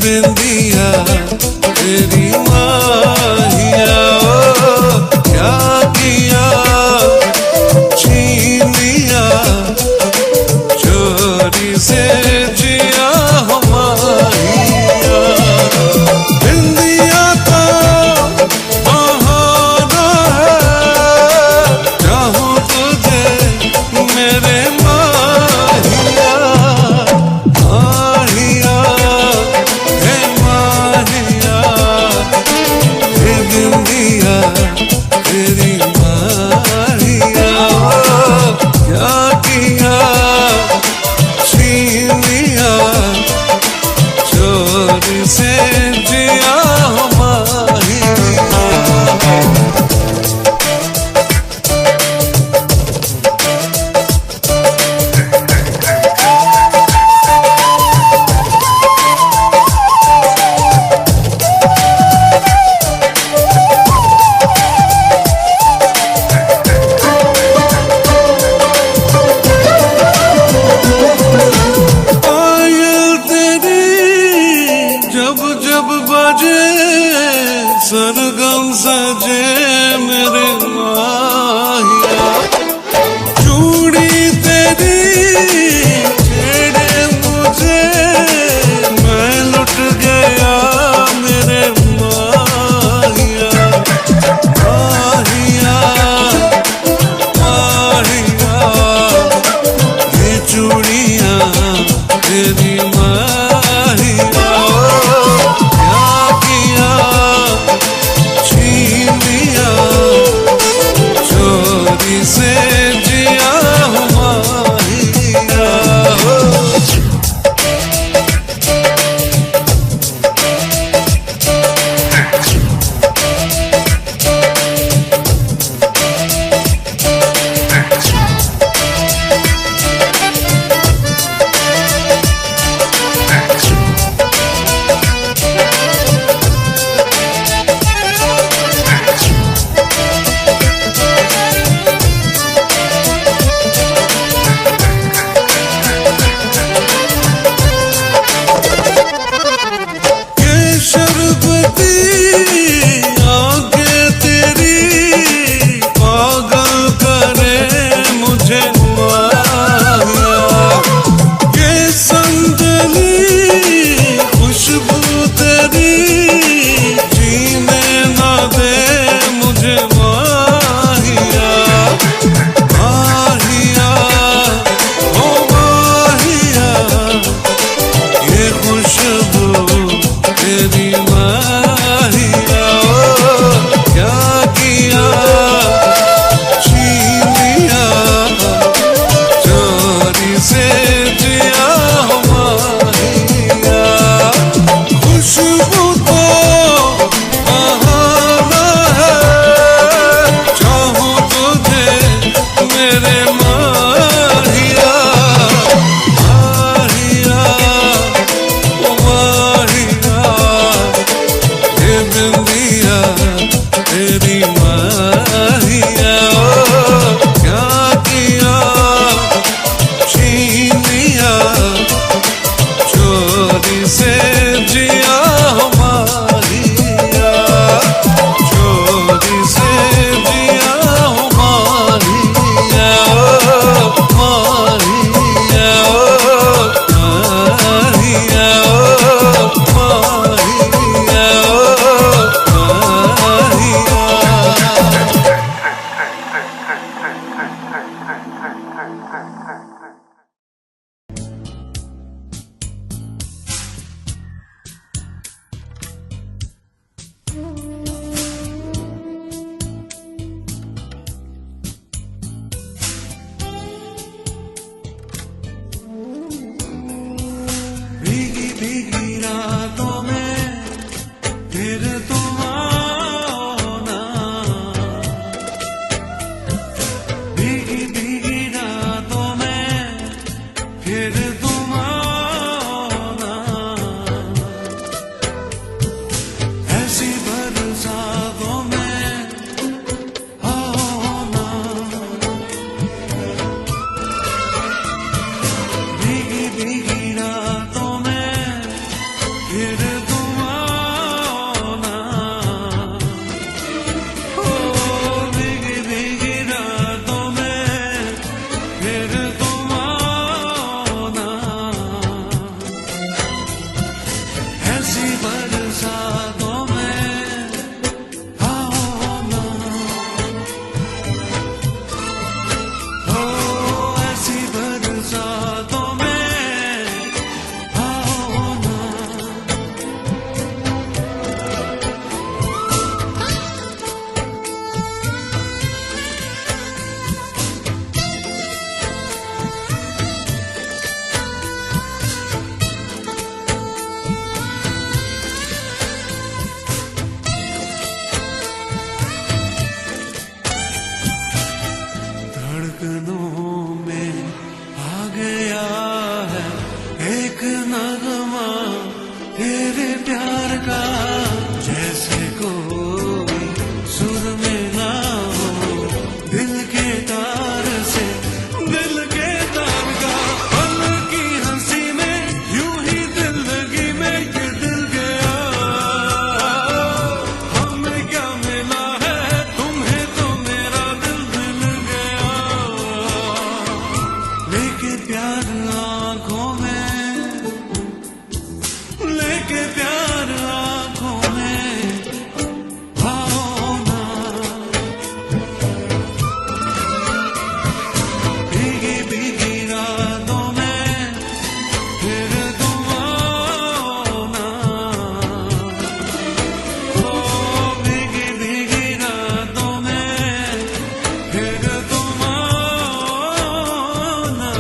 बिंदिया तेरी माहिया, क्या किया छीन लिया चोरी से जिया हो माहिया। बिंदिया का बहाना है, चाहूं तुझे मेरे माहिया। माहिया हे माहिया, हे बिंदिया तेरी माहिया, क्या किया छीन लिया चोरी से जिया हो माहिया। जब जब बजे सरगम सजे मेरे माहिया, चूड़ी तेरी छेड़े मुझे मैं लुट गया मेरे माहिया। माहिया माहिया, ये चूड़ियां तेरी माहिया, चोरी से जिया हो माहिया। तेरी माहिया, क्या किया छीन लिया चोरी से जिया हो माहिया। चोरी से जिया हो माहिया, माहिया माहिया भीगी भीगी रातों लेके प्यार आंखों में, लेके प्यार आंखों में आओ ना, भीगी भीगी रातों में फिर तुम आओ ना, ओ भीगी भीगी रातों में फिर तुम आओ ना।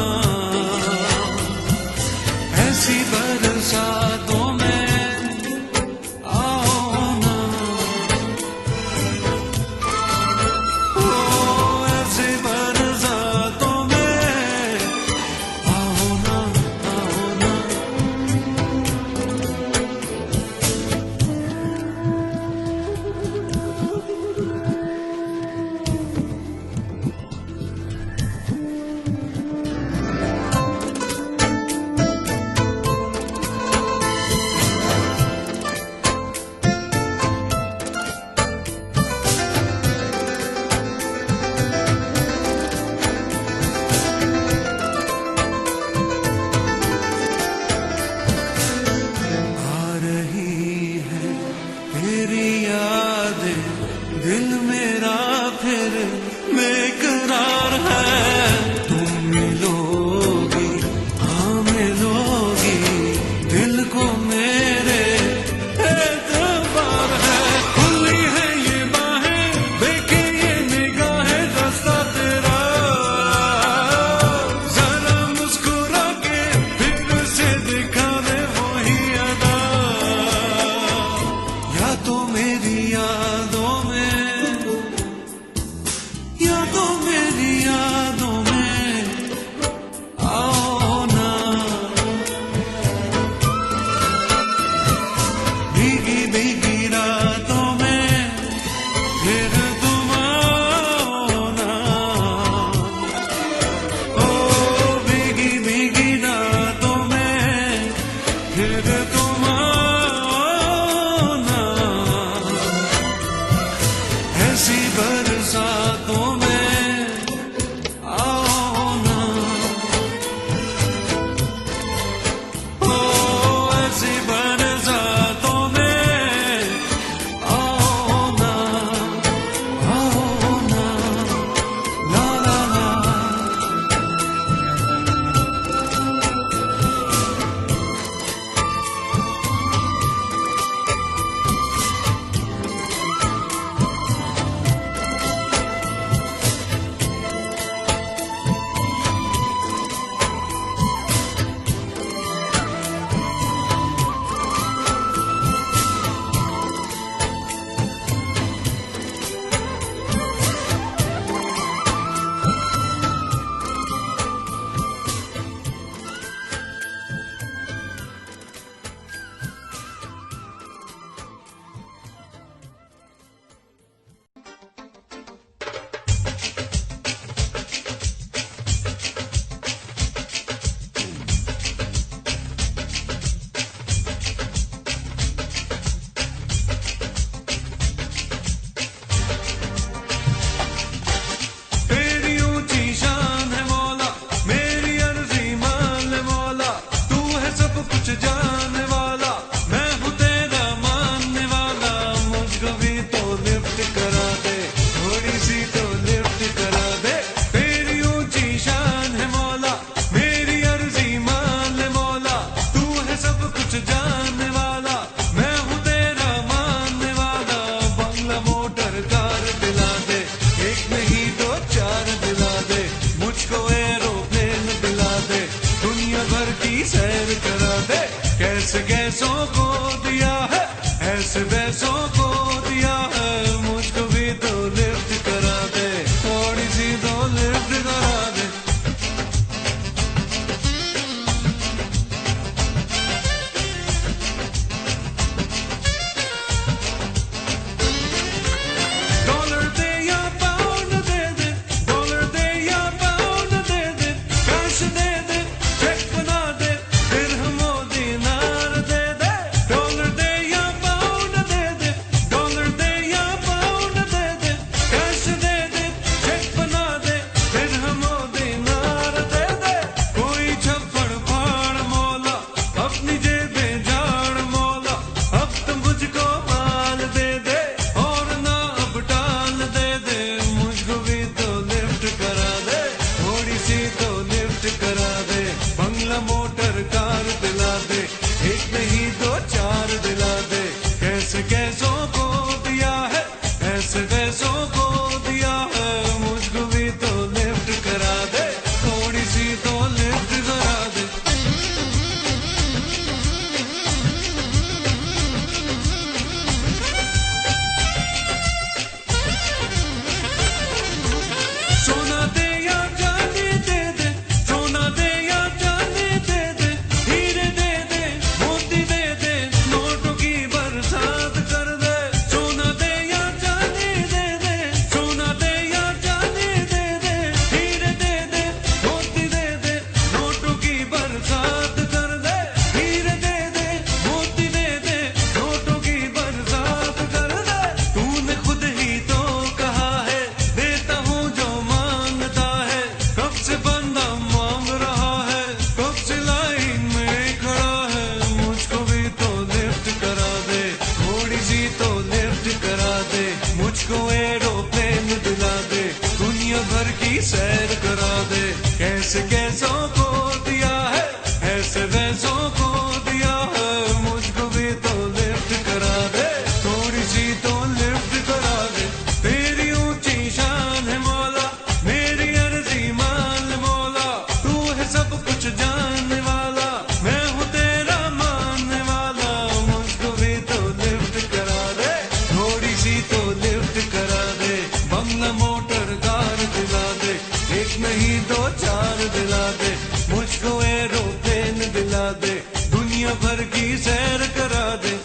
ऐसे कैसों को दिया है, ऐसे वैसों को दिया है, मुझको भी तो लिफ्ट करा दे, थोड़ी सी तो लिफ्ट करा दे। तेरी ऊंची शान है मौला, मेरी अर्जी मान मौला, तू है सब कुछ जानने वाला, मैं हूँ तेरा मानने वाला, मुझको भी तो लिफ्ट करा दे, थोड़ी सी तो लिफ्ट करा दे। बंगला मोटर कार दिला दे, एक नहीं दो चार दिला दे, मुझको एरोप्लेन दिला दे, दुनिया भर की सैर करा दे।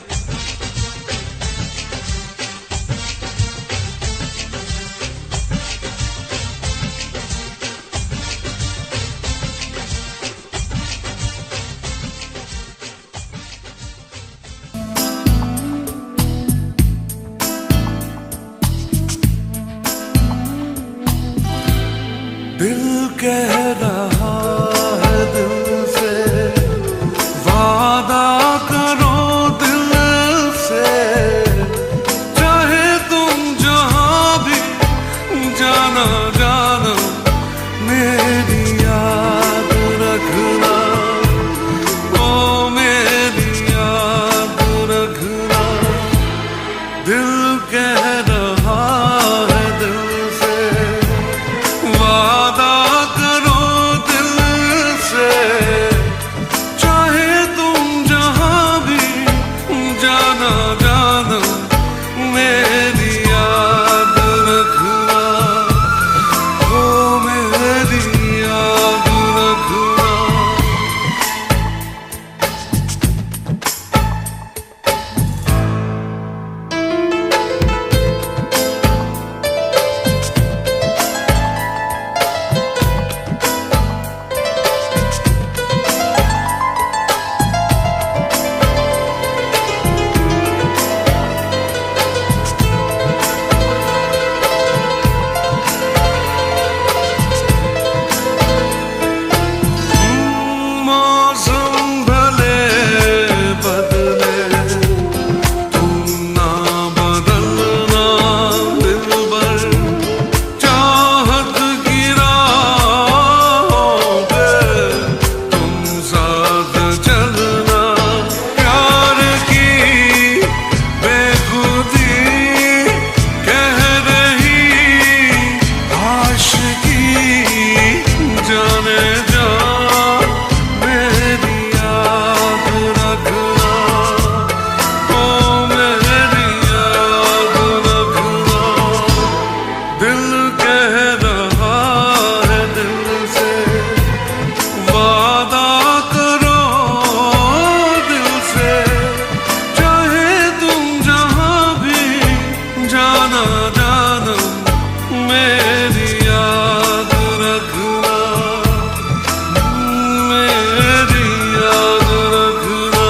दिल कह रहा है दिल से, वादा करो दिल से, चाहे तुम जहां भी जाना जाना, मेरी याद रखना, ओ मेरी याद रखना। दिल कह रहा है दिल से, वादा करो दिल से, चाहे तुम जहां भी जाना जाना, मेरी याद रखना, ओ मेरी याद रखना। मौसम भले बदले, तुम ना बदलना दिलबर, चाहत की राहों पे तुम साथ चलना, प्यार की बेखुदी कह रही आशिकी, जाने जा मेरी याद रखना, ओ मेरी याद रखना। दिल कह रहा है दिल से, वादा करो दिल से, चाहे तुम जहां भी जाना जाना, मेरी याद रखना, मेरी याद रखना।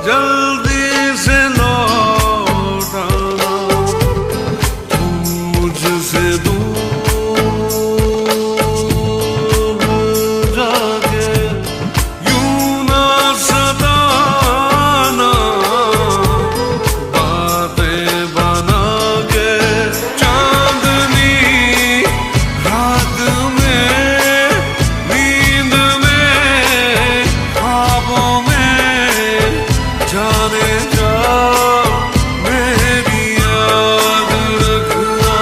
जल्दी से लौट आना, तुम मुझसे दूर जाके, यूं ना सताना, बातें बना के, चांदनी रात में, नींद में, ख्वाबों में, जाने जा मेरी याद रखना,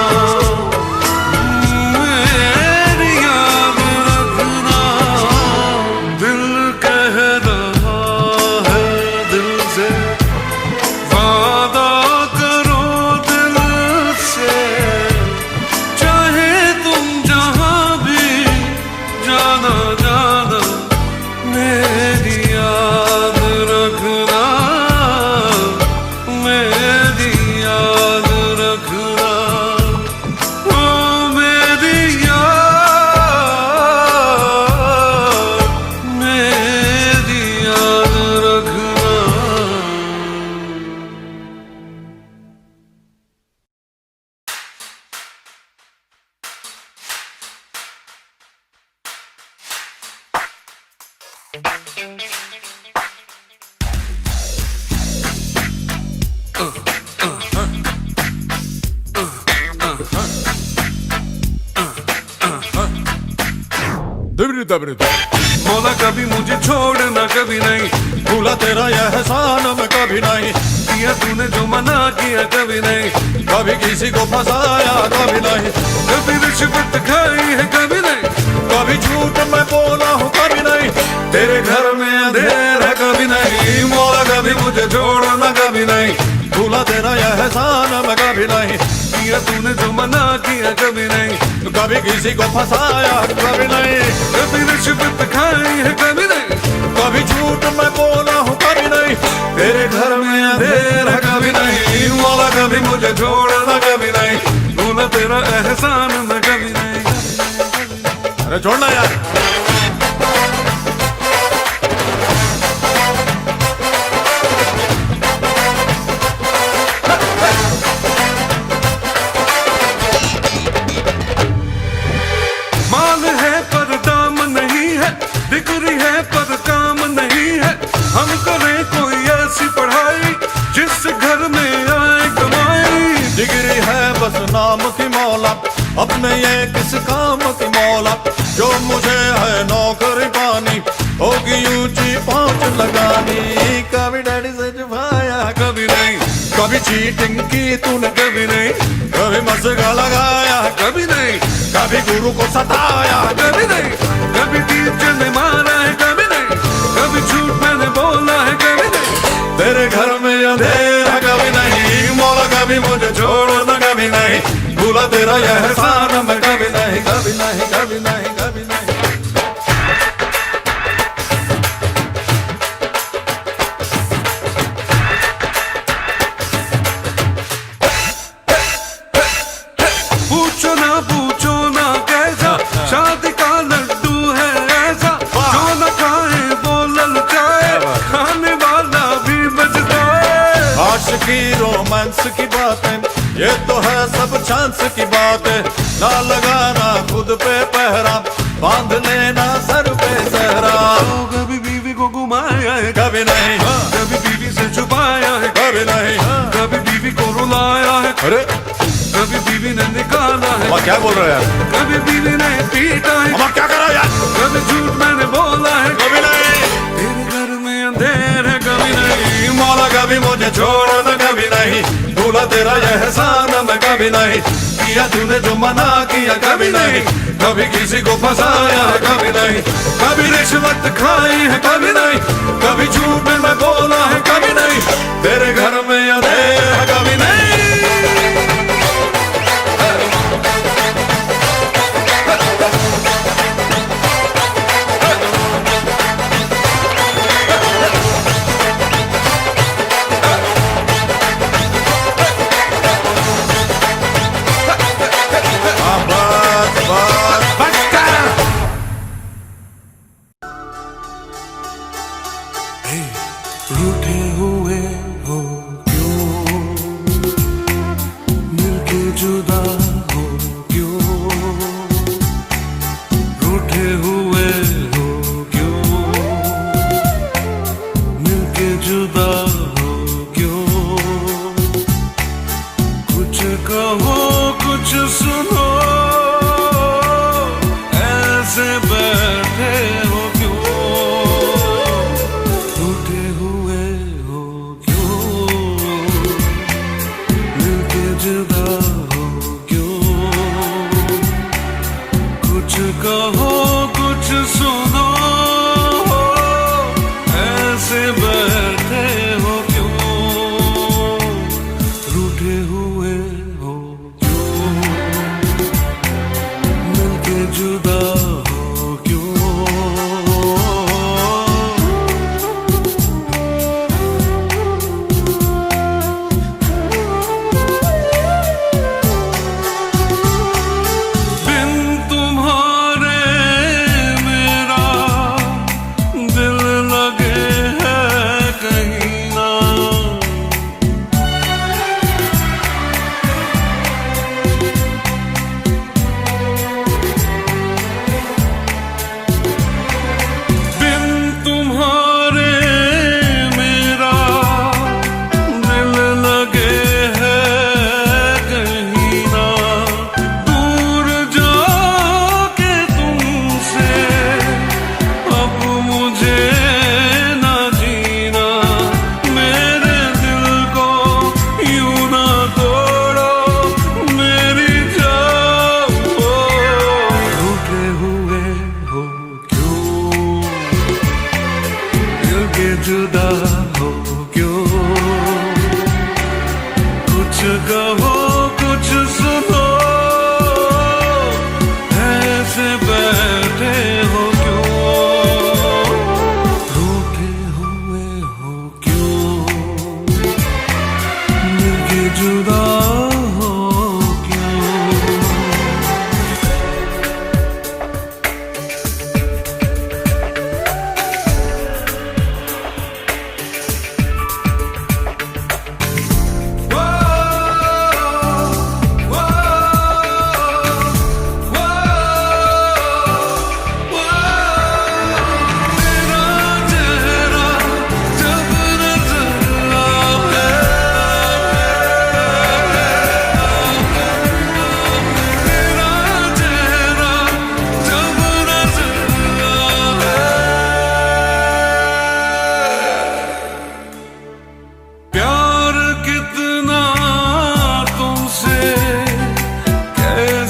मौला कभी मुझे छोड़ना कभी नहीं, भूला तेरा यह एहसान मैं कभी नहीं, किया तूने जो मना किया कभी नहीं, कभी किसी को फंसाया कभी नहीं, कभी रिश्वत खाई है कभी नहीं, कभी झूठ मैं बोला हूँ कभी नहीं, तेरे घर में अंधेरा कभी नहीं, मौला कभी मुझे छोड़ना कभी नहीं, भूला तेरा यह एहसान मैं कभी नहीं, किया तूने जो मना किया कभी नहीं, कभी किसी को फंसाया कभी नहीं, कभी रिश्वत खाई है कभी नहीं, कभी झूठ मैं बोला हूँ कभी नहीं, तेरे घर में अंधेरा कभी नहीं, मौला कभी मुझे छोड़ना कभी नहीं, भूला तेरा एहसान मैं कभी नहीं। अरे छोड़ना यार। माल है पर दाम नहीं है, डिग्री है पर काम नहीं है, हम करें कोई ऐसी पढ़ाई जिस घर में आए कमाई, डिग्री है बस नाम की मौला, अपने ये किस काम की मौला, जो मुझे है नौकरी पानी, होगी ऊंची पहुंच लगानी, कभी डैडी से छुपाया कभी नहीं, कभी चीटिंग की तूने कभी नहीं, कभी मस्का लगाया कभी नहीं, कभी गुरु को सताया कभी नहीं, कभी टीचर ने मारा है कभी नहीं, कभी झूठ मैंने बोला है कभी नहीं, तेरे घर में अंधेरा कभी नहीं, मौला कभी मुझे छोड़ना कभी नहीं, भूला तेरा यह एहसान मैं कभी नहीं, कभी नहीं, कभी नहीं, कभी नहीं। पूछो ना कैसा शादी का लड्डू है ऐसा, जो न खाए वो ललचाए, खाने वाला भी बचता है। आशिकी रोमांस की बातें ये तो है सब चांस की बातें, ना लगाना खुद पे पहरा, बांध लेना सर पे सहरा, तो कभी बीवी को घुमाया है कभी नहीं, कभी बीवी से छुपाया है कभी नहीं, कभी बीवी को रुलाया है, अरे कभी बीवी ने निकाला है, अम्मा क्या बोल रहे हैं यार, कभी बीवी ने पीटा है, अम्मा क्या करा यार, कभी झूठ मैंने बोला है कभी नहीं, तेरे घर में अंधेर है कभी नहीं, मौला कभी मुझे छोड़ना कभी नहीं, भूला तेरा यह एहसान मैं कभी नहीं, किया तूने जो मना किया कभी नहीं, कभी किसी को फंसाया है कभी नहीं, कभी रिश्वत खाई है कभी नहीं, कभी झूठ मैं बोला है कभी नहीं, तेरे घर में अंधेर है कभी नहीं। रूठे हुए हो क्यों, मिलके जुदा हो क्यों, रूठे हुए हो क्यों, मिलके जुदा हो क्यों, कुछ कहो कुछ सुनो, ऐसे बैठे हो क्यों, रूठे हुए हो क्यों, मिलके जुदा हो क्यों, कुछ कहो कुछ सुनो, ऐसे बैठे हो क्यों, रूठे हुए हो क्यों, मिलके जुदा हो क्यों। बिन तुम्हारे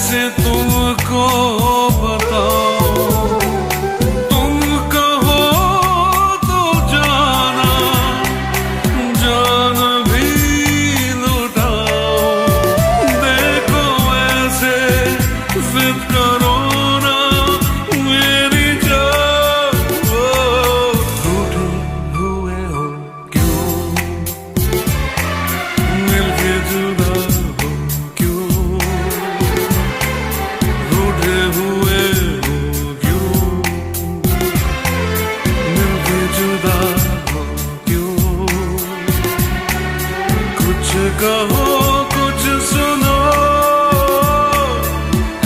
कैसे तुमको बताऊं, तुम कहो तो जाना, जान भी लुटाओ। देखो ऐसे जिद करो ना मेरी जान, रूठे हुए हो क्यों, मिलके जुदा हो क्यों, रूठे हुए हो क्यों, मिलके जुदा हो क्यों। कुछ कहो कुछ सुनो,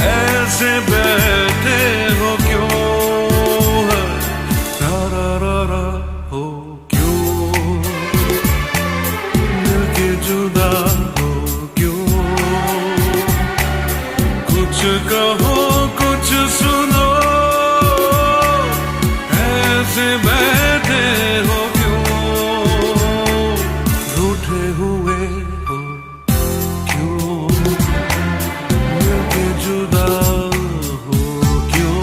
ऐसे बैठे हो क्यों, रा रा रा रा हो क्यों, मिलके जुदा हो क्यों। कुछ कहो कुछ सुनो, ऐसे बैठे हो क्यों, रूठे हुए हो क्यों, मिलके जुदा हो क्यों।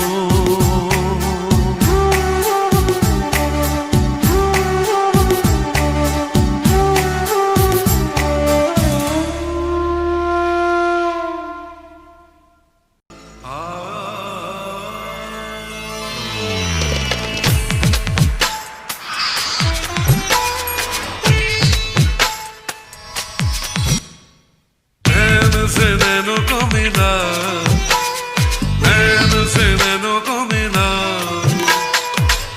नैन से नैनों को मिला, नैन से नैनों को मिला,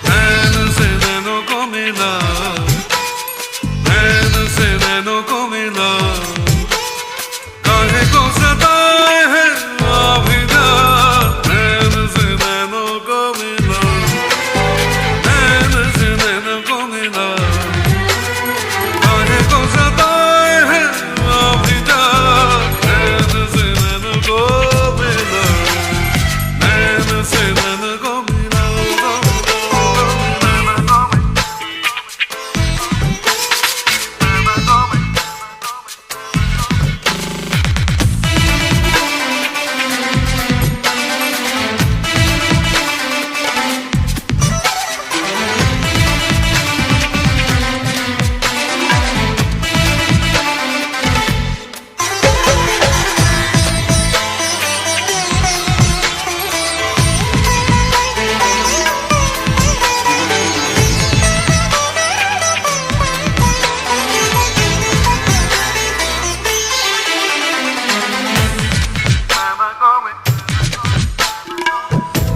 नैन से नैनों को मिला, नैन से नैनों को मिला। काहे को सताए है अभी जा, नैन से नैनों को मिला, नैन से नैनों को मिला। काहे को सताए है अभी जा, नैन से नैनों को मिला, नैन से नैनों को मिला,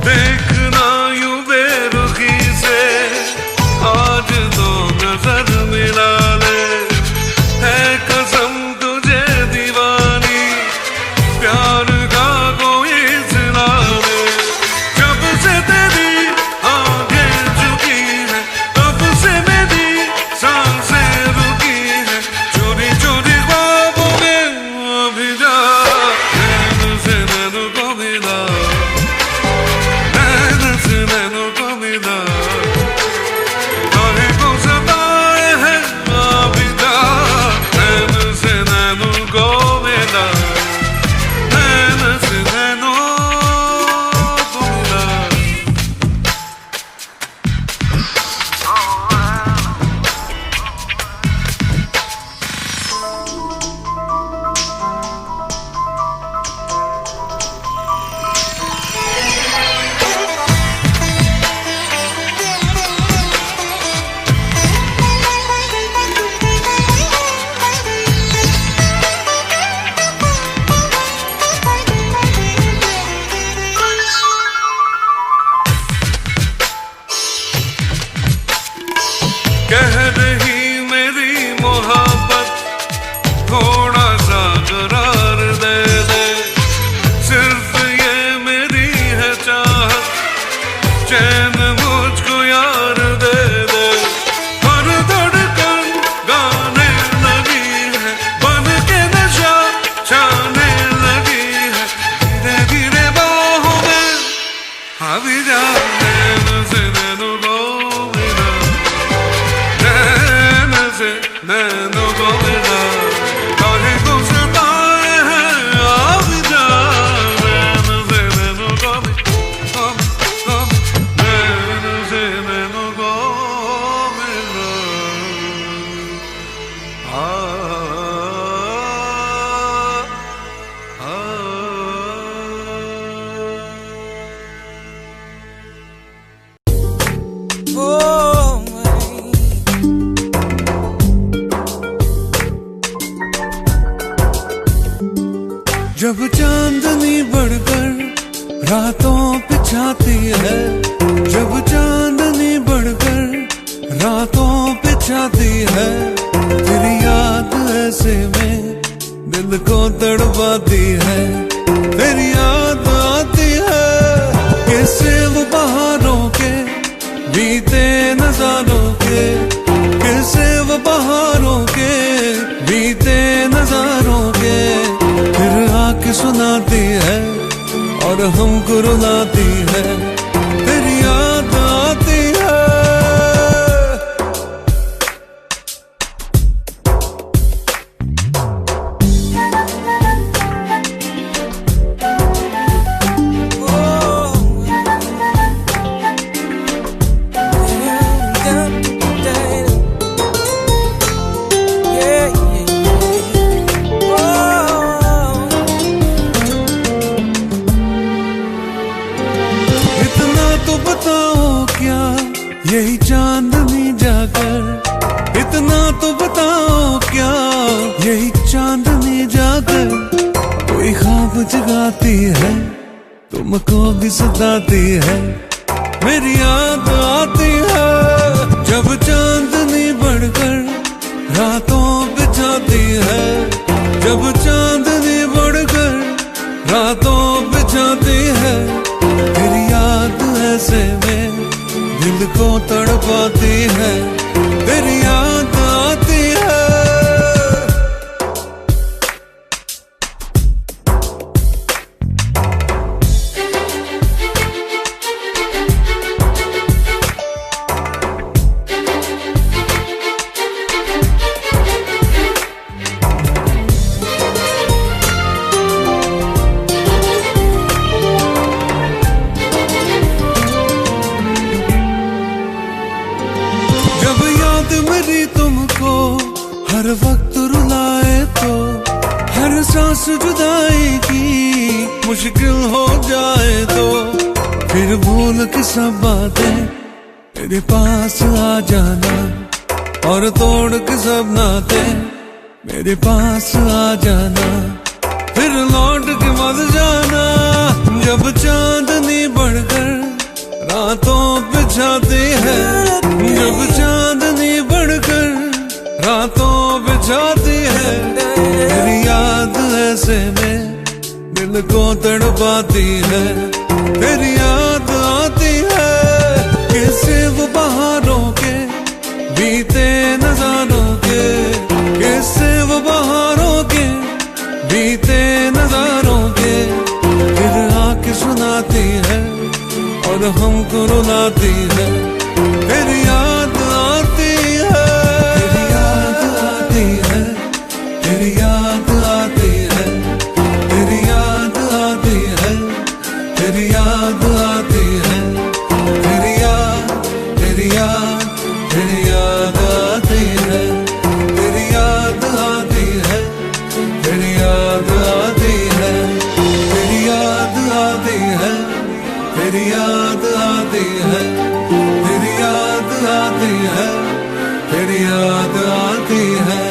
देखना यूं बेरुखी से आज तो नजर मिला ले। है कसम तुझे दीवानी, प्यार का कोई सिला ले। जब से तेरी आंखें झुकी है, तब से मेरी सांसें रुकी है। चोरी चोरी ख्वाबों में अभी जा, नैन से नैनों को मिला, नैन से नैनों को मिला। काहे को सताए है अभी जा, नैन से नैनों को मिला, नैन से नैनों को मिला। कह रही मेरी मोहब्बत, थोड़ा सा करार दे दे। सिर्फ ये मेरी है चाहत, चैन मुझको यार दे दे। हर धड़कन गाने लगी है, बन के नशा छाने लगी है। धीरे धीरे बाहों में अभी जा, नैन से नैनों को मिला, नैन से नैनों को मिला। काहे को सताए है अभी जा, रातों पिछाती है, जब चांदनी बढ़कर रातों पिछाती है। तेरी याद ऐसे में दिल को तड़पाती है, तेरी याद आती है। कैसे वो बहारों के बीते नजारों के, कैसे वो बहारों के बीते नजारों के। फिर आके सुनाती है और हमको रुलाती है, तेरी याद आती है। यही चांदनी जाकर, इतना तो बताओ क्या यही चांदनी जाकर कोई ख्वाब जगाती है, तुमको भी सताती है, मेरी याद आती है। जब चांदनी बढ़कर रातों बिछाती है, जब चांदनी बढ़कर रातों बिछाती है। तेरी याद ऐसे में दिल को तड़पाती है, तेरी याद आती है। मेरी तुमको हर वक्त रुलाए तो, हर सांस जुदाई की मुश्किल हो जाए तो, फिर भूल के सब बातें मेरे पास आ जाना, और तोड़ के सब नाते मेरे पास आ जाना, फिर लौट के मत जाना। जब चांदनी बढ़कर रातों बिछाती है, जब चांदनी बढ़कर रातों बिछाती है। तेरी याद ऐसे में दिल को तड़पाती है, तेरी याद आती है। कैसे वो बहारों के बीते नजारों के, कैसे वो बहारों के बीते नजारों के। फिर आके सुनाती है और हमको रुलाती है, तेरी याद आती है, तेरी याद आती है, तेरी याद आती है, तेरी याद आती है, तेरी याद आती है, तेरी याद, तेरी याद, तेरी याद आती है, तेरी याद आती है, तेरी याद आती है, तेरी याद आती है, तेरी याद आती है, तेरी याद आती है, तेरी याद आती है,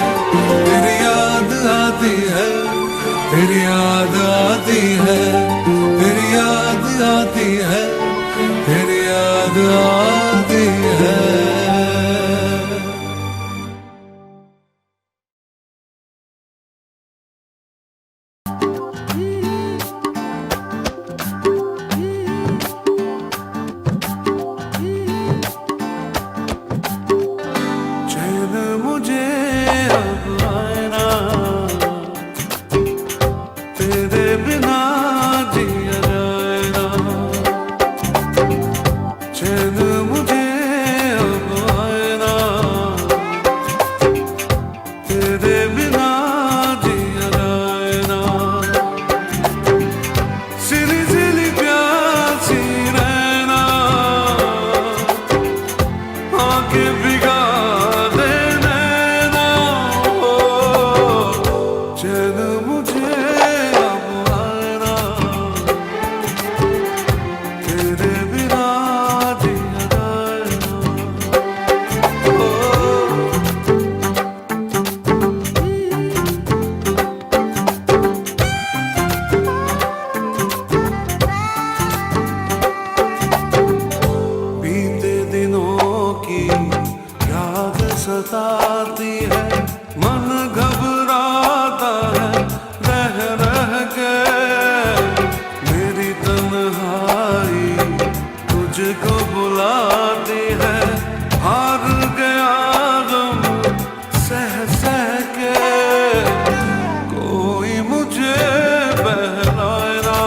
तेरी याद आती है, तेरी याद आती है, तेरी याद आती है, तेरी याद आती है। सताती है, मन घबराता है रह रह के। मेरी तन्हाई तुझको बुलाती है, हार गया गम सह सह के। कोई मुझे बहलाए ना,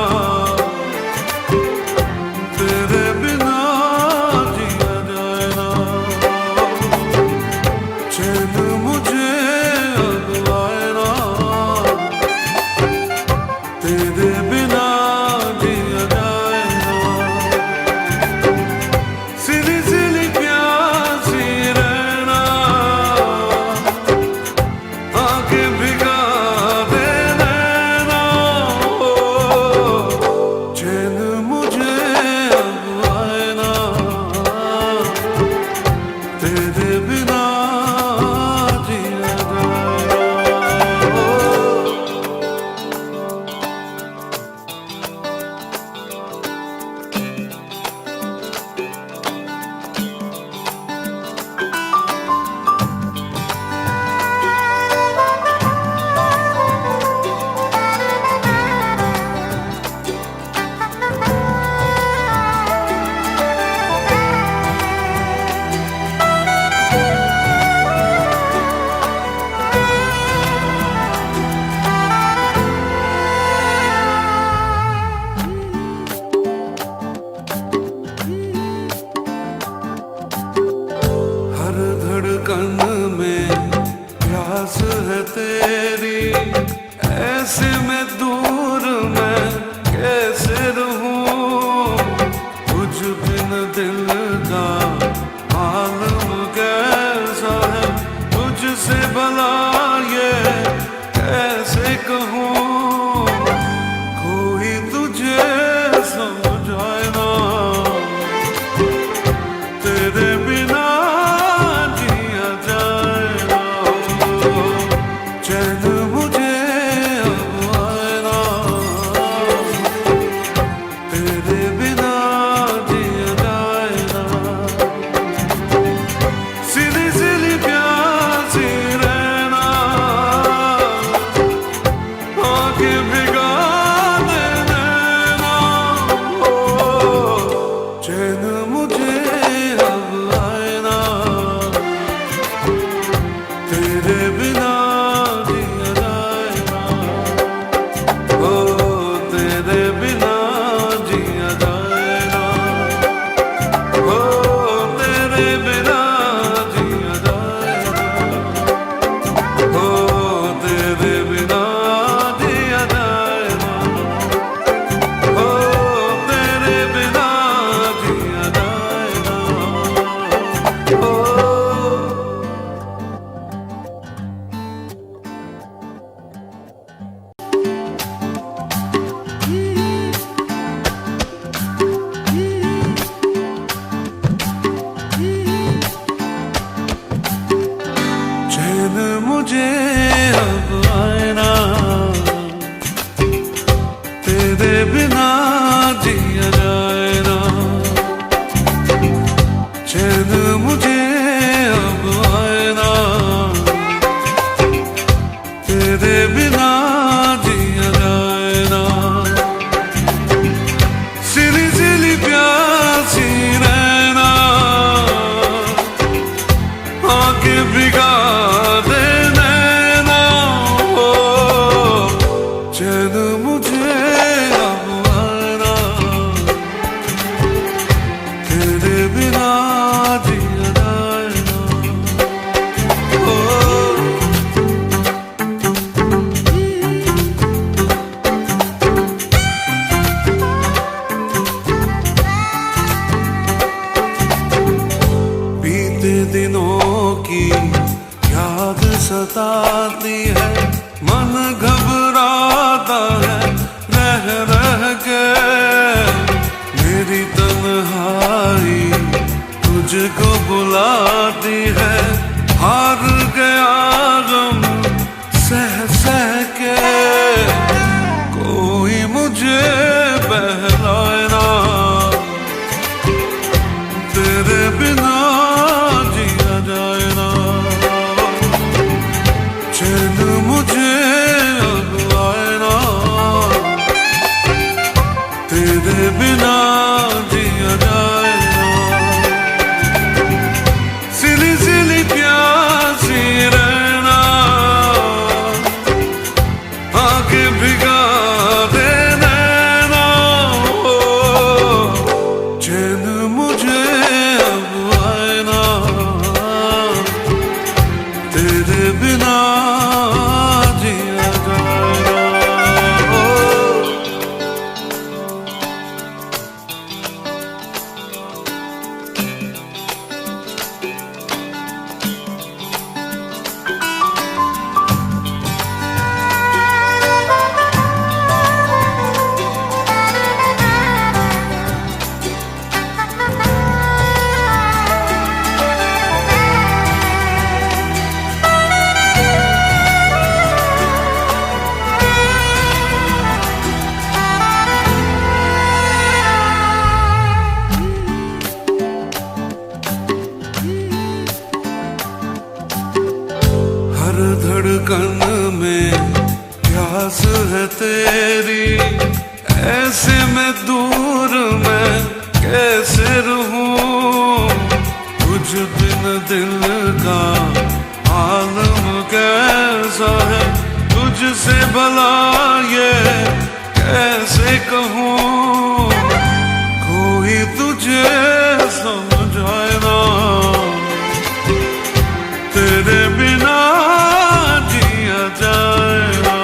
तेरे बिना जिया जाए ना। चैन मुझे अब आए ना, तेरे बिना जिया जाए ना। सिली सिली प्यासी रहना, आंखें भिगा दे नैना। चैन मुझे अब आए ना, तेरे बिना जिया जाए ना। हर धड़कन में प्यास है तेरी, ऐसे में दूर मैं कैसे रहूं। तुझ बिन दिल का आलम कैसा है, तुझसे भला ये कैसे कहूं। कोई तुझे समझाए ना, तेरे बिना जिया जाए ना। चैन मुझे अब आए ना, तेरे बिना जिया जाए ना। सिली सिली प्यासी रहना, आंखें भिगा दे नैना। चैन मुझे अब आए ना, तेरे बिना जिया जाए ना। ओ तेरे बिना जिया जाए ना। ओ तेरे बिना जिया जाए ना। ओ तेरे बिना जिया जाए ना। ओ तेरे बिना जिया जाए ना। ओ चैन मुझे अब आए ना, तेरे बिना जिया जाए ना। चैन मुझे अब आए ना, तेरे बिना जिया जाए ना। सिली सिली प्यासी रहना, आंखें भिगा दे नैना। चैन मुझे अब आए ना, तेरे बिना जिया जाए ना। बीते दिनों की याद सताती है, मन घबराता है रह रह के। मेरी तन्हाई तुझको बुलाती है, हार गया गम सह सह के। कोई मुझे बहलाए ना, तेरे बिना जिया जाए ना। तेरे बिना जिया जाए ना, सिली सिली प्यासी रहना, आके भिगा दे नैना, चैन मुझे अब आए ना, तेरे बिना जिया जाए ना। हर धड़कन में प्यास है तेरी, ऐसे में दूर मैं कैसे रहूं, तुझ बिन दिल का आलम कैसा है, तुझसे भला ये कैसे कहूं, कोई तुझे समझाए ना, तेरे बिना जिया जाए ना,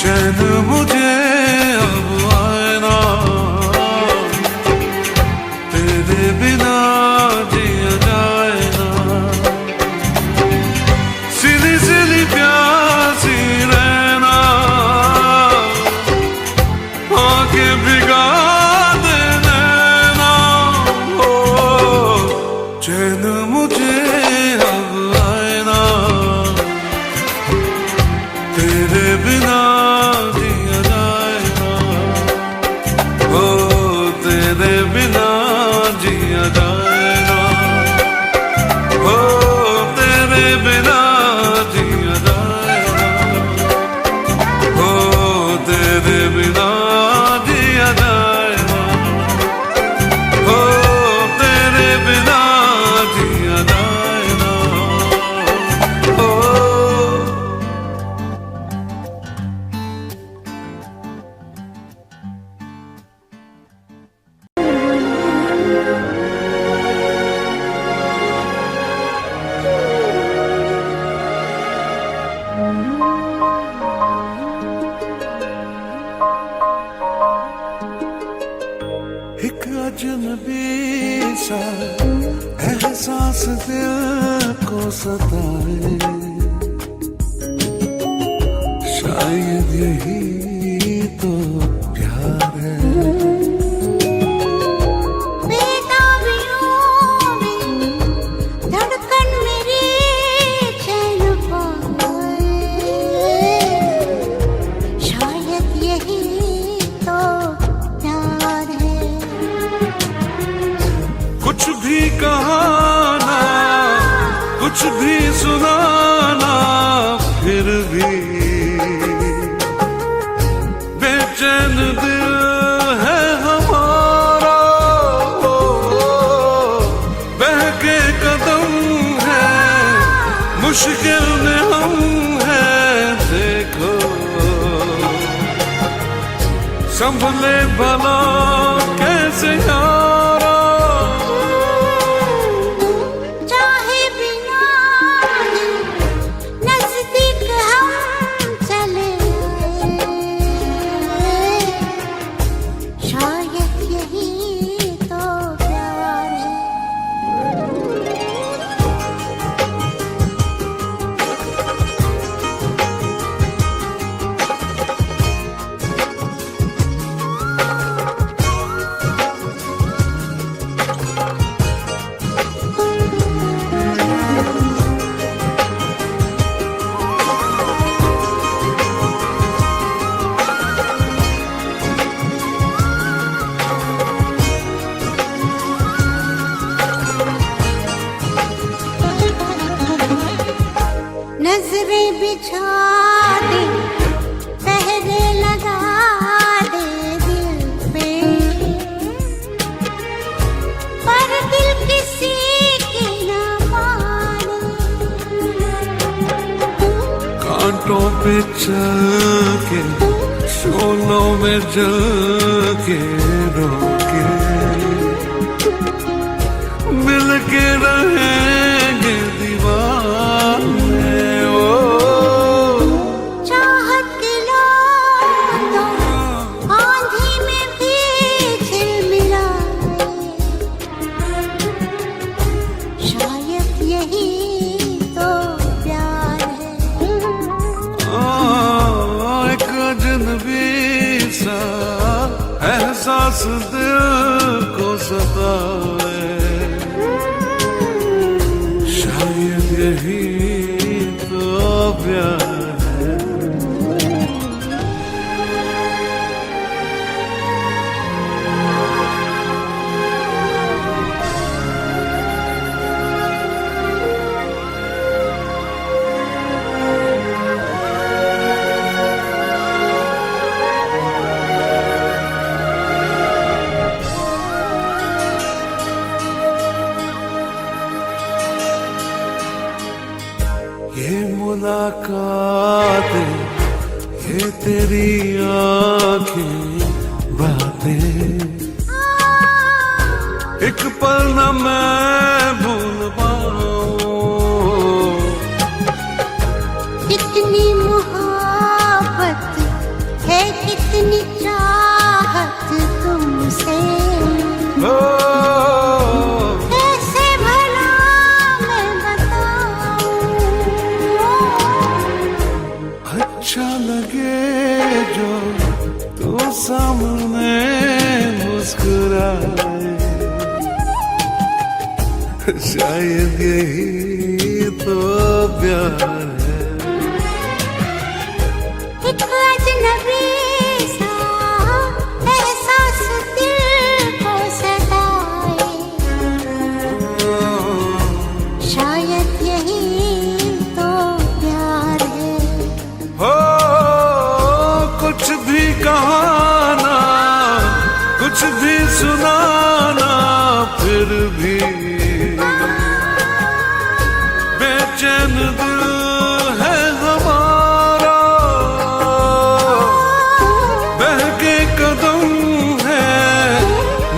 चैन मुझे अब आए ना, तेरे बिना जिया जाए ना, सिली सिली प्यासी रहना, आके भिगा दे नैना, चैन मुझे तेरे बिना जिया जाए ना, ओ तेरे बिना जिया जाए ना, ओ तेरे बिना जिया जाए ना, ओ तेरे बिना जिया जाए ना, ओ तेरे बिना जिया जाए ना, ओ। एक अजनबी सा एहसास दिल को सताए, शायद यही तो प्यार है, धड़कन मेरी चैन पाए, शायद यही तो प्यार है, कुछ भी कहाना कुछ भी सुनाना, फिर भी बेचैन दिल है हमारा, बहके कदम है, मुश्किल में हम हैं, देखो संभले भला कैसे यारा, चाहे बिना नजदीक हम चले आए, शायद यही तो प्यार है। नजरें बिछा दे, पहरे लगा दे दिल, पे चल के शोलों में जल के रोके मिल के रहेंगे दीवाने ओ चाहत के लो आंधी में भी झिलमिलाए शायद यही तो प्यार है एक अजनबी सा एहसास दिल को सताए शायद यही तो प्यार है ये मुलाकातें ये तेरी आंखें बातें एक पल न मैं भूल पाऊं कितनी मोहब्बत है कितनी चाहत तुमसे ओ कैसे भला मैं बताऊं अच्छा लगे जो तू सामने मुस्कुराए शायद यही तो प्यार है एक अजनबी सा एहसास दिल को सताए शायद यही तो प्यार है हो कुछ भी कहाना कुछ भी सुनाना फिर भी बेचैन दिल है हमारा बहके कदम है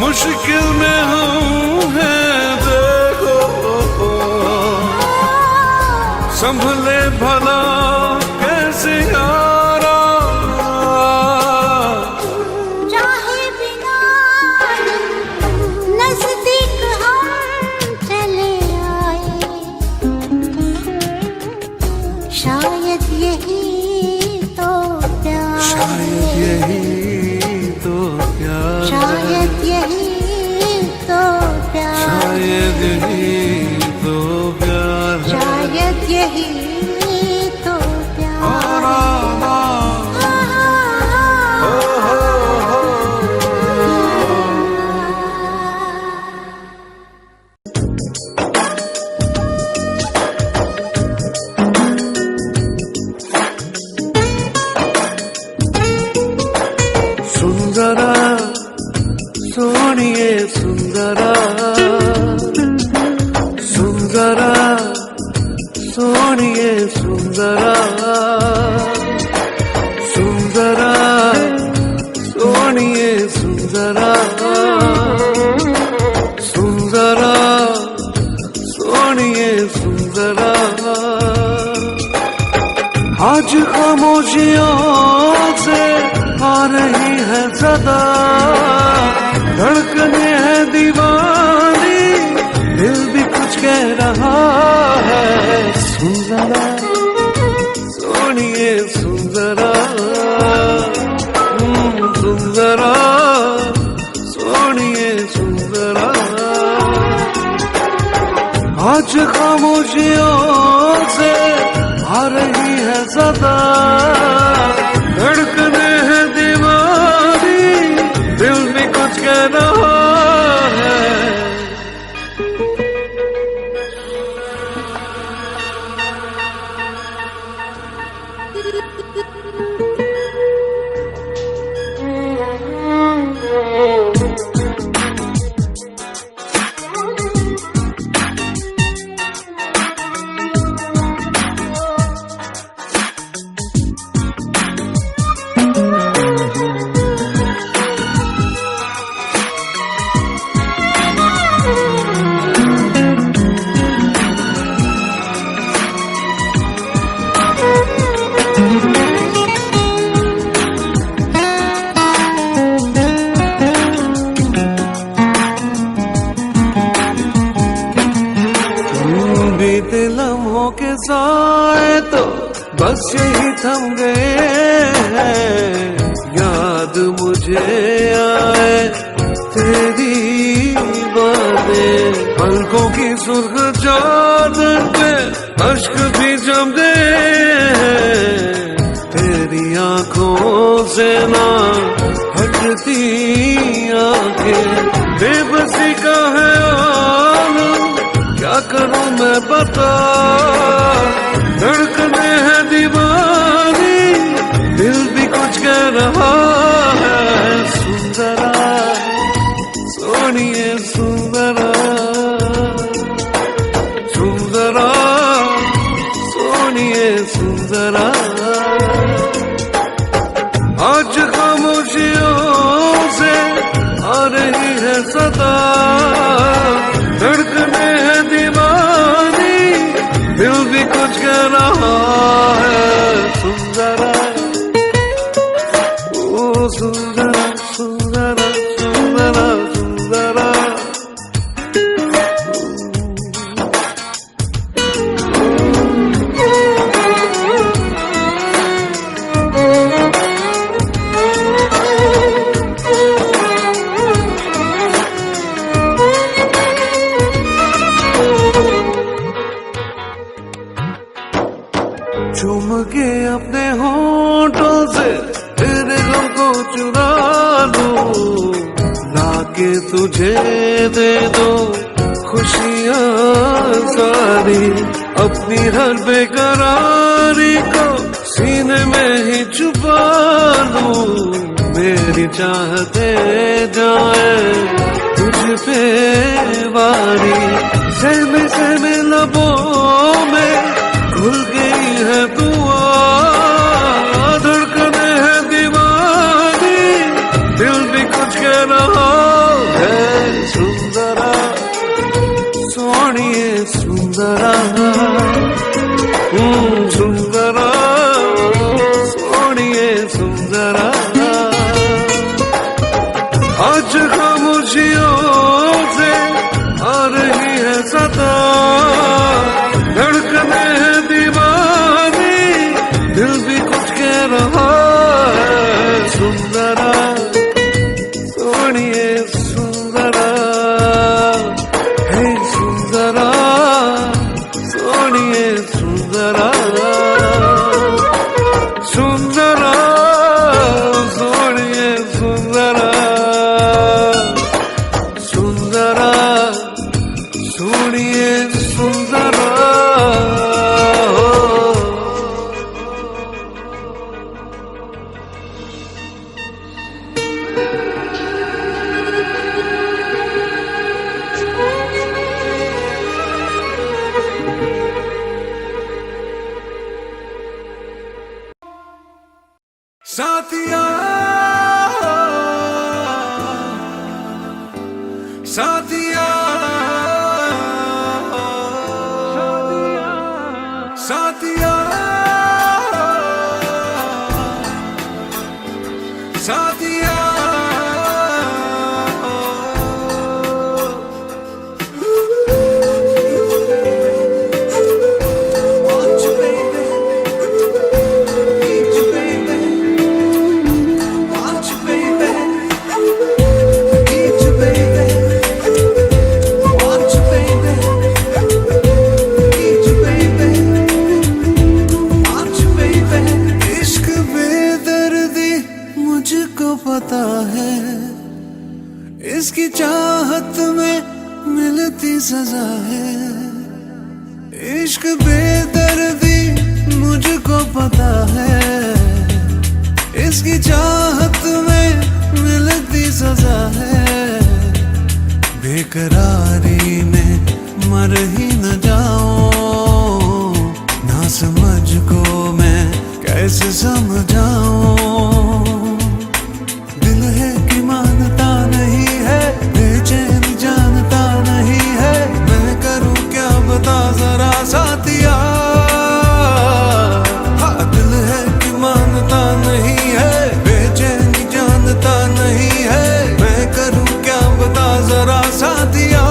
मुश्किल में हम हैं देखो संभले भला कैसे यारा चाहे बिना नजदीक हम चले आए शायद यही तो प्यार शायद यही तो प्यार शायद यही तो प्यार शायद यही तो प्यार है शायद यही तो प्यार सुंदरा सोनिए सुंदरा सुंदरा सोनिए सुंदरा सुंदरा सोनिए सुंदरा सुंदरा सोनिए सुंदरा आज खामोशियों से आ रही है सदा धड़कने है दीवानी दिल भी कुछ कह रहा है सुंदरा सोनिए सुंदरा सुंदरा सोनिए सुंदरा आज खामोशियों से आ रही है सदा धड़कने है दीवानी दिल भी कुछ कह रहा है तेरी बातें पलकों की सुर्ख चादर पे अश्क भी जम गए। तेरी आंखों से ना हटती आंखें, बेबसी का है आलम, क्या करूं मैं बता। धड़कने है दीवानी, दिल भी कुछ कह रहा है। सुंदरा सोनिए सुंदरा, सुंदरा सोनिए सुंदरा। आज खामोशियों से आ रही है सदा, धड़कने है दीवानी, दिल भी कुछ कह रहा है। सुंदरा ओ सुंदरा सुंदरा सुंदरा सुंदरा। चूम के अपने होठों से तेरे गम को चुरा लूं, लाके तुझे दे दो खुशियां सारी। अपनी हर बेकरारी को सीने में ही छुपा लूं, मेरी चाहते जाए तुझ पे वारी। सहमे सहमे लबों में भूल गई है दुआ, धड़कने है दीवानी, दिल भी कुछ कह रहा है। सुंदरा सोनिए सुंदरा, सुंदरा सोनिए सुंदरा। आज खामोशियों से आ रही है सदा, धड़कने है दीवानी, दिल भी कुछ कह रहा है। सुंदरा सोनिए सुंदरा, हे सुंदरा सोनिए सुंदरा। सुंदरा सोनिए सुंदरा, सुंदरा सोनिए सुंदरा। साथिया साथिया साथिया साथिया। पता है इसकी चाहत में मिलती सजा है। इश्क बेदर्दी मुझको पता है, इसकी चाहत में मिलती सजा है। बेकरारी में मर ही न जाऊं, ना समझ को मैं कैसे समझाऊं। दिल है कि मानता नहीं है, बेचैन जानता नहीं है, मैं करूं क्या बता जरा साथिया। हाँ, दिल है कि मानता नहीं है, बेचैन जानता नहीं है, मैं करूं क्या बता जरा साथिया।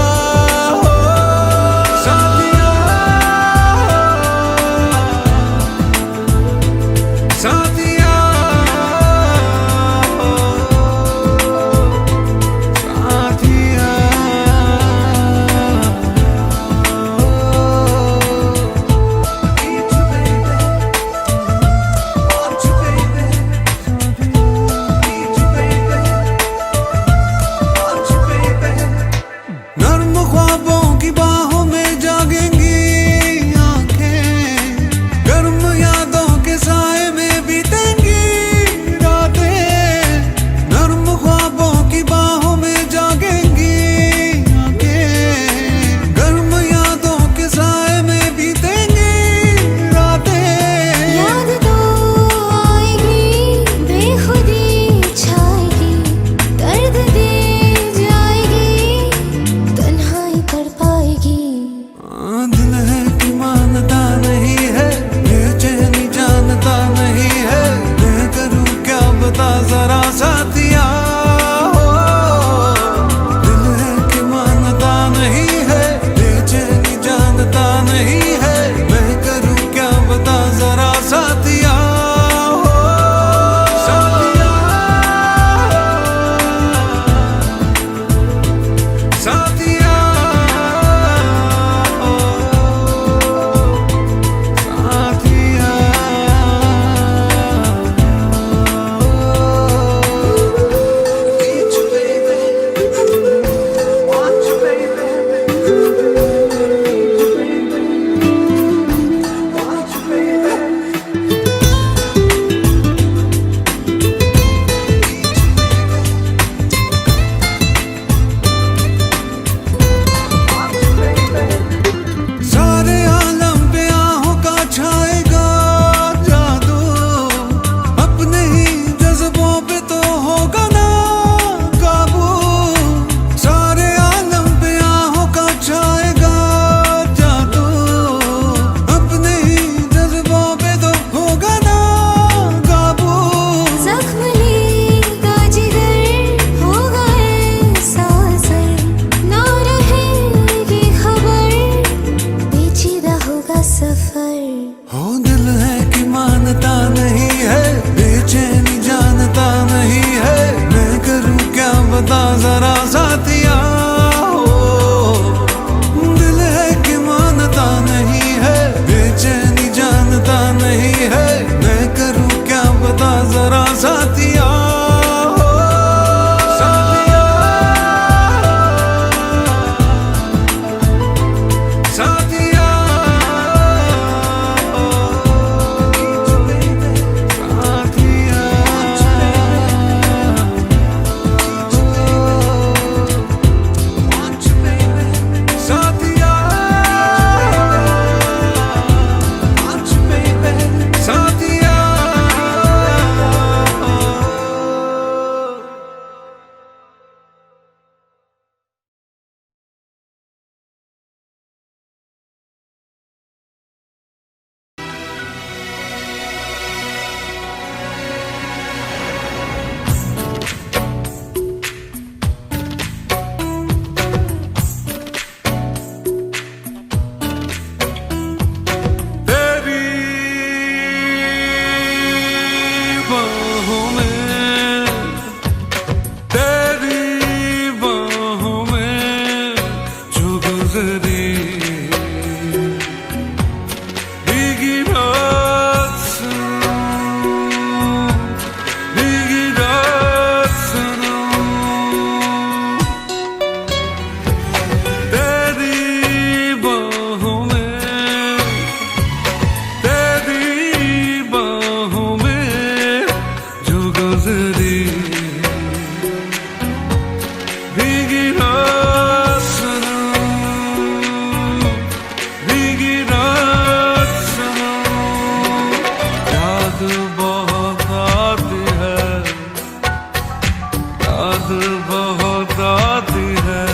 याद बहुत आती है,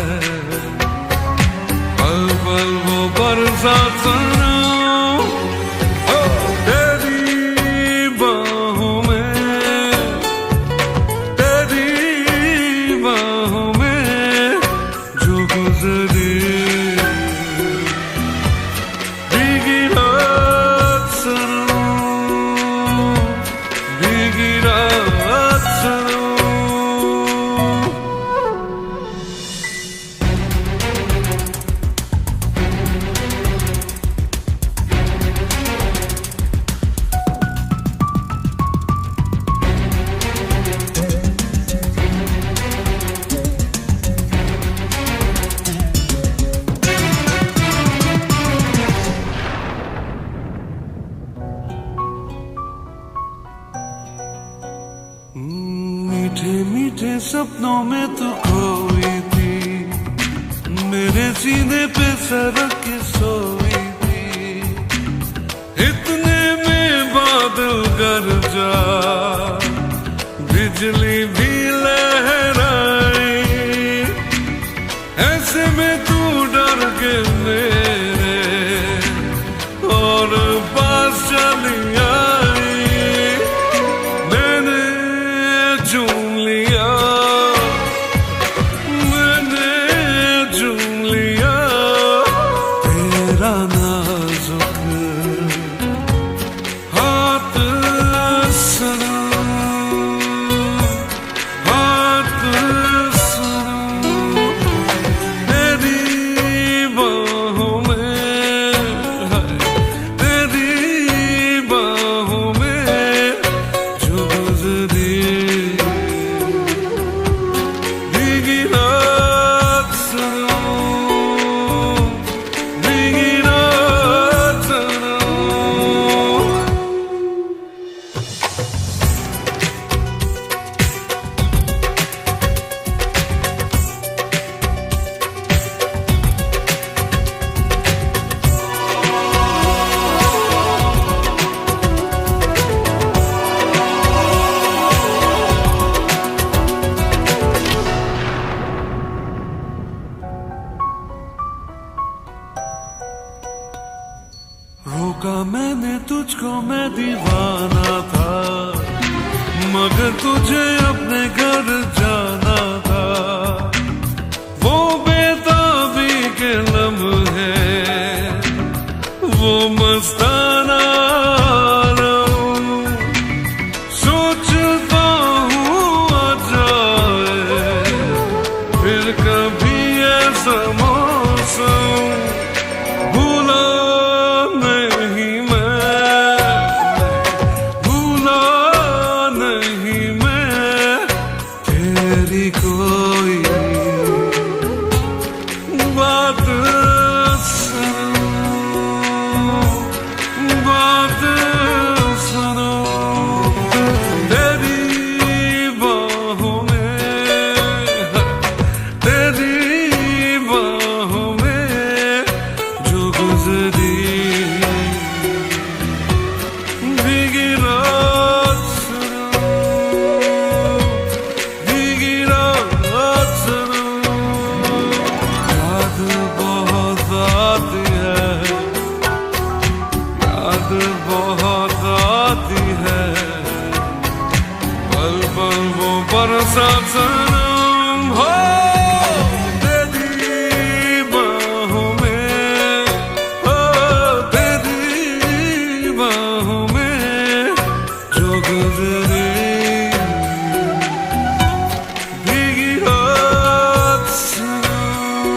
पल पल वो बरसात सनम, ओ तेरी बाहों में, तेरी बाहों में जो गुजरी भीगी रात सनम, भीगी रात सनम। मीठे मीठे सपनों में तू खोई थी, मेरे सीने पे सरक के सोई थी, इतने में बादल गरजा, बिजली भी लहराई, ऐसे में तू डर के मेरे और पास चली आई, मैंने चूम लिया, मैंने चूम लिया तेरा नाजुक हाथ सनम, हाथ सनम, तेरी बाहों में, तेरी बाहों में जो गुजरी भीगी रात सनम, भीगी रात सनम। रोका मैंने तुझको, मैं दीवाना था, मगर तुझे अपने घर जाना था, वो बेताबी के लम्हे, वो मस्ताना आलम, सोचता हूँ आ जाए फिर कभी ऐसा मौसम, भूला नहीं मैं, भूला नहीं मैं तेरी कोई बात सनम, बात सनम, तेरी बाहों में, तेरी बाहों में जो गुजरी भीगी रात सनम, भीगी रात सनम, याद बहुत आती है, याद बहुत आती है, पल पल वो बरसात सनम, हो तेरी बाहों में, हो तेरी बाहों में जो गुजरी भीगी रात सनम,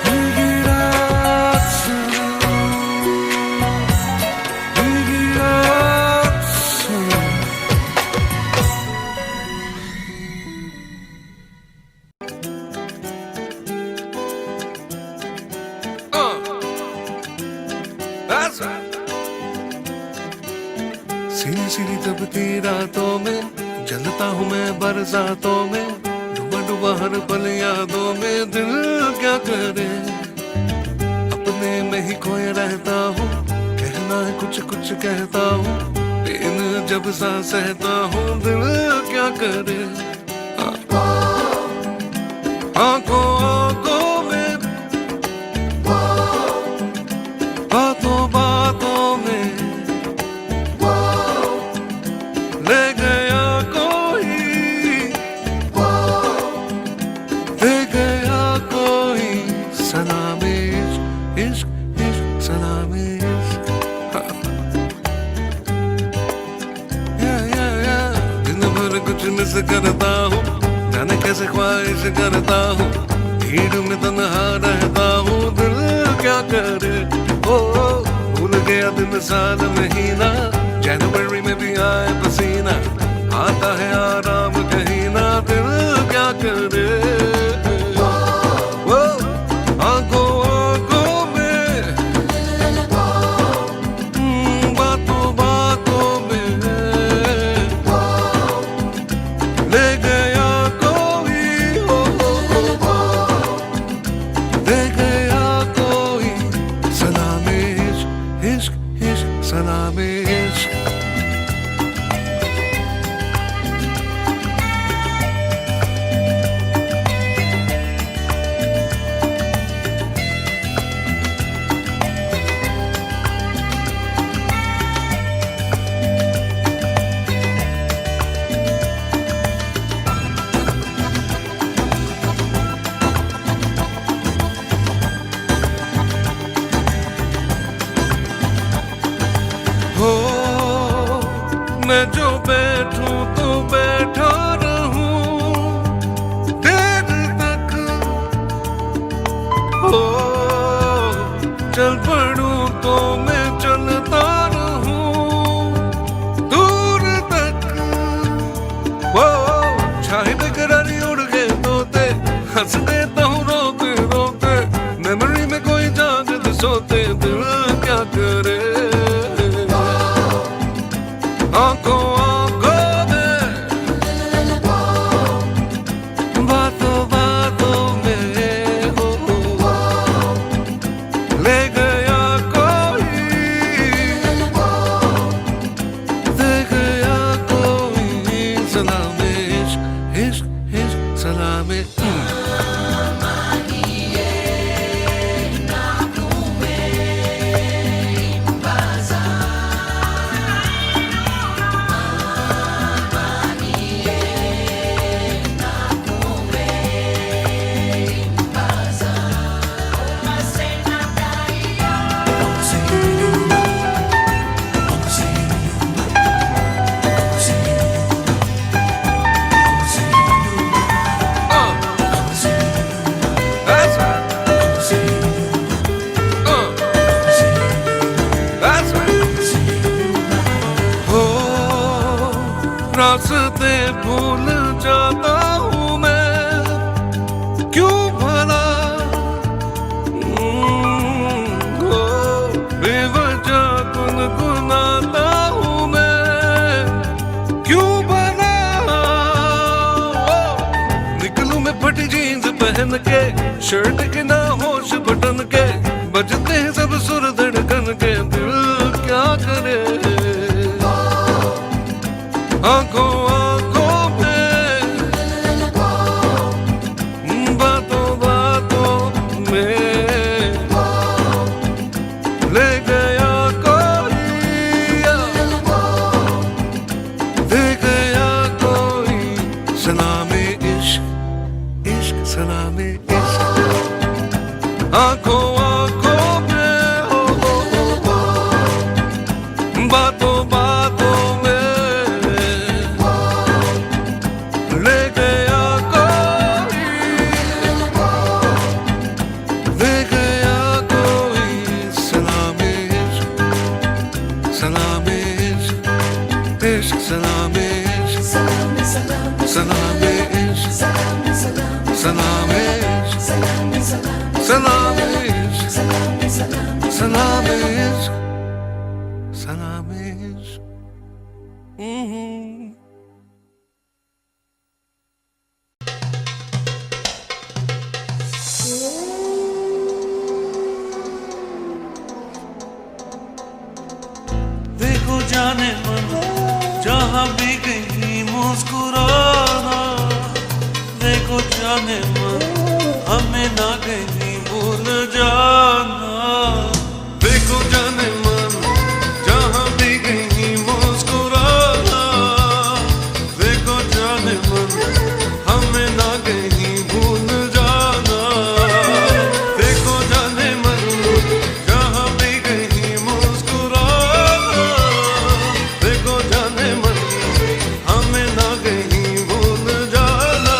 भीगी रात सनम, भीगी रात सनम। That's right. सीधी सीधी दबती रातों में जलता हूँ मैं बरसातों में, डूबा डूबा हर पल यादों में, दिल क्या करे अपने में ही खोए रहता हूँ, कहना है कुछ कुछ कहता हूँ, पेन जब सा सहता हूँ, दिल क्या करे कैसे ख्वाहिश करता हूँ, भीड़ में तन्हा रहता हूँ, दिल क्या करे। ओ भूल गया दिन साल महीना, जनवरी में भी आए पसीना, आता है आराम कहीं ना, दिल क्या करे। ओ आंखों आंखों में, बातों बातों में ले गया कोई, ले गया कोई, सलामे इश्क इश्क इश्क, सलामे इश्क। हो मैं जो बैठूं तो बैठा रहूं देर तक, हो चल पड़ूं तो मैं चलता रहूं दूर तक। वो छाए बेकरारी उड़ गए तोते, हंस देता हूँ रोते रोते, मेमोरी में कोई जागते सोते, दिल क्या करे। आंखों आंखों में, बातों बातों में, हो ले गया कोई, दे गया कोई, सलामे इश्क इश्क इश्क, Salameh. That's right. That's right. हो रास्ते भूल जाता हूँ मैं, क्यों भला। हो बेवजह गुनगुनाता हूँ मैं, क्यों भला। निकलूं मैं फटी जीन्स पहन के, शर्ट के ना होश बटन के, बजते हैं सब सुर धड़कन के, दिल क्या करे। आंखों आंखों में, बातों बातों में ले गया कोई, दे गया कोई, सलामे इश्क इश्क, सलामे इश्क। आंखों आंखों में, हो बातों बातों में ले गया कोई, ले गया कोई, सलामे इश्क, सलामे इश्क इश्क, सलामे इश्क, सलामे इश्क, सलामे इश्क, सलामे इश्क, सलामे इश्क, सलामे इश्क। देखो जाने मन जहाँ भी गई मुस्कुराना, देखो जाने मन हमें ना कहीं भूल जाना। देखो जाने मन जहाँ भी गई मुस्कुराना, देखो जाने मन हमें ना कहीं भूल जाना। देखो जाने मन जहाँ भी गई मुस्कुराना, देखो जाने मन हमें ना कहीं भूल जाना।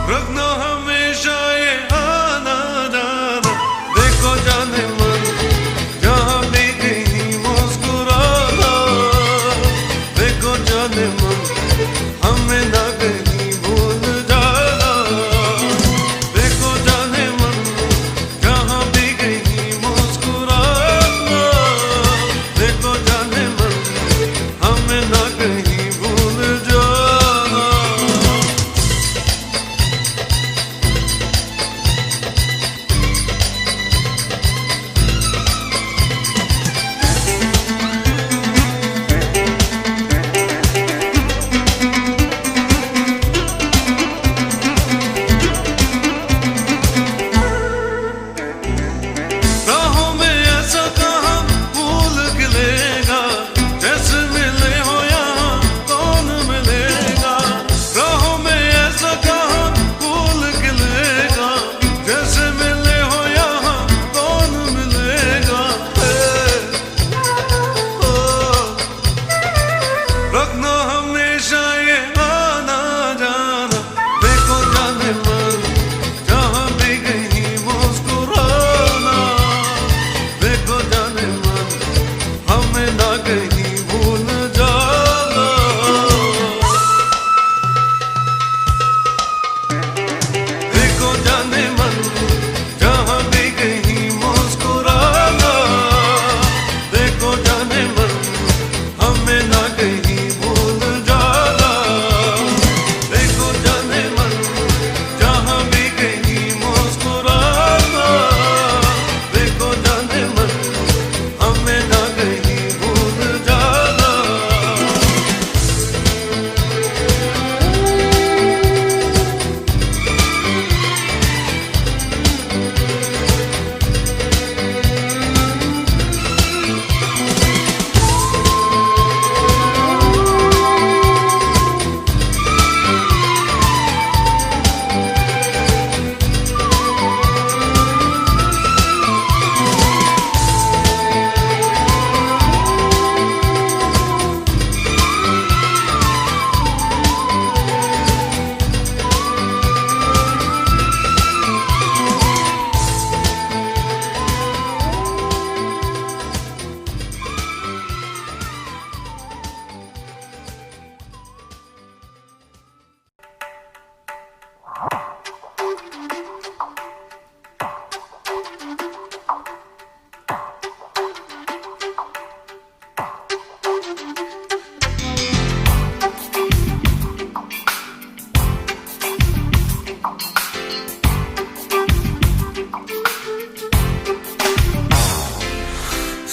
रखना हमेशा ये आना जाना, देखो जाने मन जहाँ भी कहीं मुस्कुराना, देखो जाने मन हमें ना कहीं भूल जाना, देखो जाने मन जहाँ भी कहीं मुस्कुराना, देखो जाने मन हमें ना कहीं भूल जाना। राहों में ऐसा कहाँ भूल गिलेगा, जैसे मिले हो यहाँ कौन मिलेगा। राहों में ऐसा कहाँ भूल गिलेगा, जैसे मिले हो यहाँ कौन मिलेगा। ओ, रखना हमेशा ये आना जाना, देखो जाने मन जहाँ भी कहीं मुस्कुराना, देखो जाने मन हमें ना कहीं भूल जाना। देखो जाने मन जहाँ भी कहीं मुस्कुराना, देखो जाने मन हमें ना कहीं भूल जाना। देखो जाने मन जहाँ भी कहीं मुस्कुराना, देखो जाने मन हमें ना कहीं भूल जाना।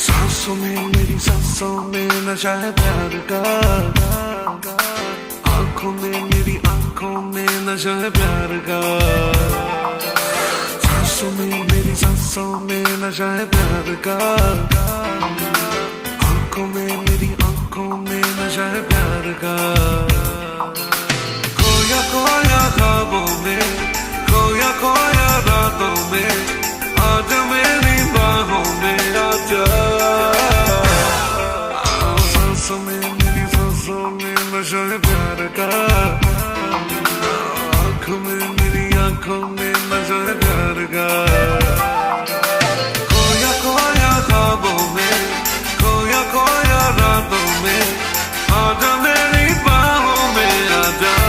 सांसों में मेरी सांसों में नशा है प्यार का, आंखों में मेरी आंखों में नशा है प्यार का। सांसों में मेरी सांसों में नशा है प्यार का, आंखों में मेरी आंखों में नशा है प्यार का। खोया खोया ख्वाबों में, खोया खोया रातों में, आजा मेरी बाहों में आजा। सांसों में मेरी सांसों में नशा है प्यार का, आंखों में मेरी आंखों में नशा है प्यार का। खोया खोया ख्वाबों में, खोया खोया रातों में, आजा मेरी बाहों में आजा।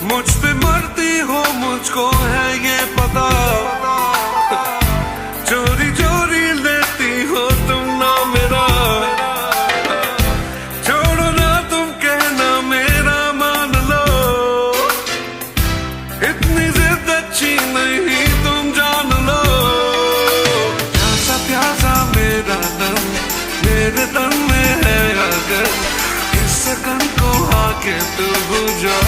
मुझ पे मरती हो मुझको है ये पता, चोरी चोरी लेती हो तुम ना मेरा। छोड़ो ना तुम कहना मेरा मान लो, इतनी जिद अच्छी नहीं तुम जान लो। प्यासा प्यासा मेरा दम मेरे तन में है, अगर इस सकन को आके तू बुझा।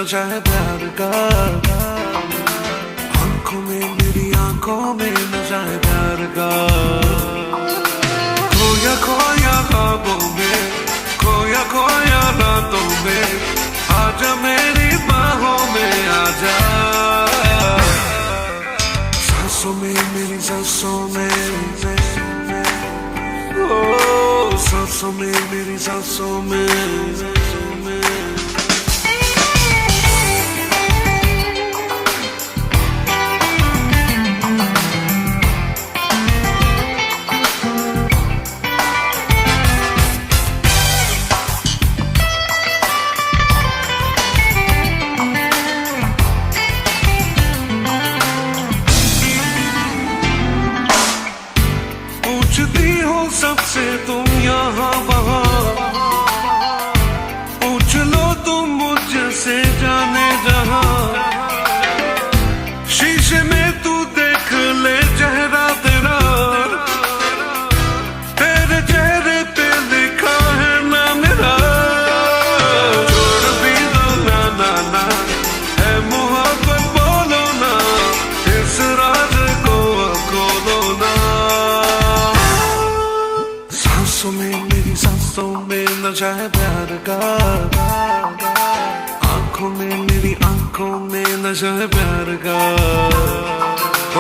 नशा है प्यार का, आंखों में मेरी आंखों में नशा है प्यार का। खोया खोया ख्वाबों में, खोया खोया रातों में, आजा मेरी बाहों में आजा। सांसों में मेरी सांसों में, ओ सांसों में मेरी सांसों में। पूछती हो सबसे तुम यहाँ वहाँ, पूछ लो तुम मुझसे जाने जहाँ। शीशे में तू देख ले चेहरा तेरा, तेरे चेहरे पे लिखा है ना मेरा। छोड़ भी दो ना ना ना, है मोहब्बत बोलो ना, इस राज को खोलो ना। सांसों में मेरी सांसों में नशा है प्यार का, आंखों में मेरी आंखों में नशा है प्यार का।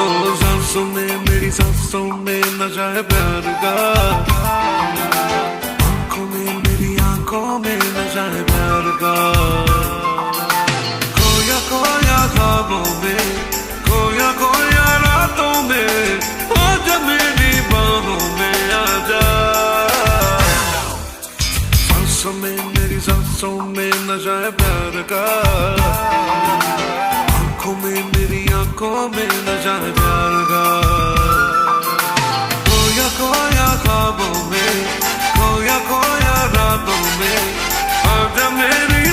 ओ सांसों में मेरी सांसों में नशा है प्यार का, आंखों में मेरी आंखों में नशा है प्यार का। खोया खोया ख्वाबों में, खोया खोया रातों में, आजा मेरी बाहों में आजा। सांसों में मेरी सांसों में नशा है प्यार का, आंखों में मेरी आंखों में नशा है प्यार का। खोया खोया ख्वाबों में, खोया खोया रातों में, आजा मेरी